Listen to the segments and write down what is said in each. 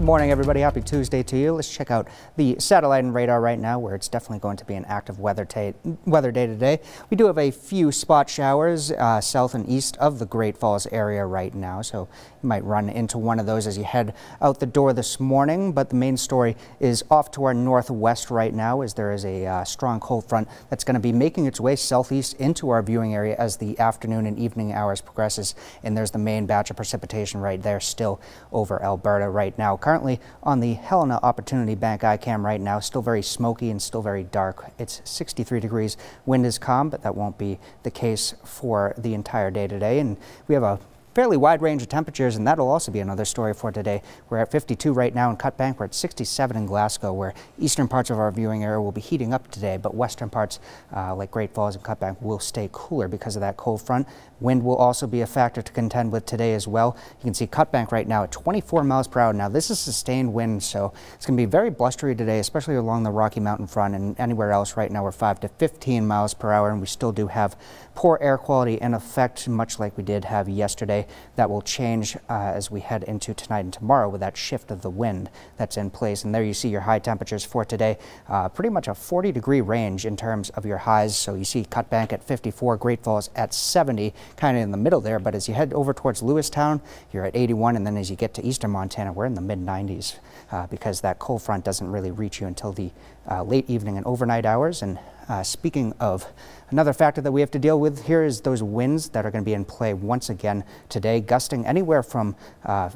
morning, everybody. Happy Tuesday to you. Let's check out the satellite and radar right now, where it's definitely going to be an active weather day today. We do have a few spot showers south and east of the Great Falls area right now, so you might run into one of those as you head out the door this morning. But the main story is off to our northwest right now, as there is a strong cold front that's going to be making its way southeast into our viewing area as the afternoon and evening hours progresses. And there's the main batch of precipitation right there still over Alberta right now. Currently on the Helena Opportunity Bank iCam right now, still very smoky and still very dark. It's 63 degrees. Wind is calm, but that won't be the case for the entire day today. And we have a fairly wide range of temperatures, and that'll also be another story for today. We're at 52 right now in Cutbank. We're at 67 in Glasgow, where eastern parts of our viewing area will be heating up today, but western parts like Great Falls and Cutbank will stay cooler because of that cold front. Wind will also be a factor to contend with today as well. You can see Cutbank right now at 24 miles per hour. Now this is sustained wind, so it's going to be very blustery today, especially along the Rocky Mountain front, and anywhere else right now we're 5 to 15 miles per hour, and we still do have poor air quality in effect, much like we did have yesterday. That will change as we head into tonight and tomorrow with that shift of the wind that's in place. And there you see your high temperatures for today, pretty much a 40-degree range in terms of your highs. So you see Cutbank at 54, Great Falls at 70, kind of in the middle there. But as you head over towards Lewistown, you're at 81, and then as you get to eastern Montana, we're in the mid-90s because that cold front doesn't really reach you until the late evening and overnight hours. And speaking of, another factor that we have to deal with here is those winds that are going to be in play once again today, gusting anywhere from,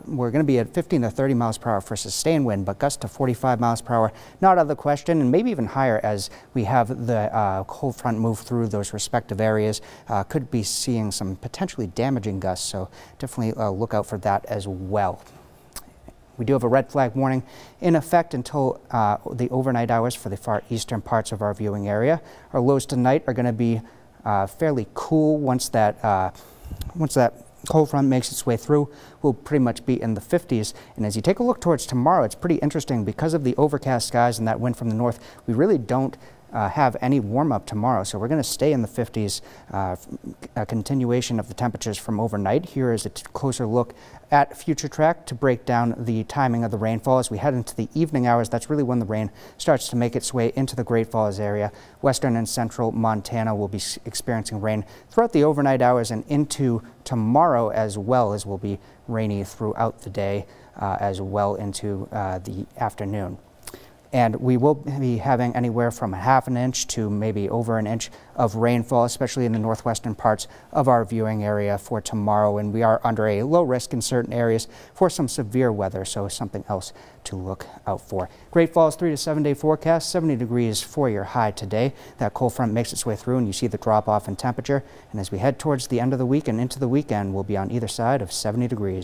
we're going to be at 15 to 30 miles per hour for sustained wind, but gusts to 45 miles per hour, not out of the question, and maybe even higher as we have the cold front move through those respective areas. Could be seeing some potentially damaging gusts, so definitely look out for that as well. We do have a red flag warning in effect until the overnight hours for the far eastern parts of our viewing area. Our lows tonight are going to be fairly cool once that cold front makes its way through. We'll pretty much be in the 50s. And as you take a look towards tomorrow, it's pretty interesting because of the overcast skies and that wind from the north. We really don't have any warm-up tomorrow, so we're going to stay in the 50s, a continuation of the temperatures from overnight. Here is a closer look at future track to break down the timing of the rainfall. As we head into the evening hours, that's really when the rain starts to make its way into the Great Falls area. Western and central Montana will be experiencing rain throughout the overnight hours and into tomorrow, as well as will be rainy throughout the day as well into the afternoon. And we will be having anywhere from a half an inch to maybe over an inch of rainfall, especially in the northwestern parts of our viewing area for tomorrow. And we are under a low risk in certain areas for some severe weather, so something else to look out for. Great Falls 3 to 7 day forecast, 70 degrees for your high today. That cold front makes its way through and you see the drop off in temperature. And as we head towards the end of the week and into the weekend, we'll be on either side of 70 degrees.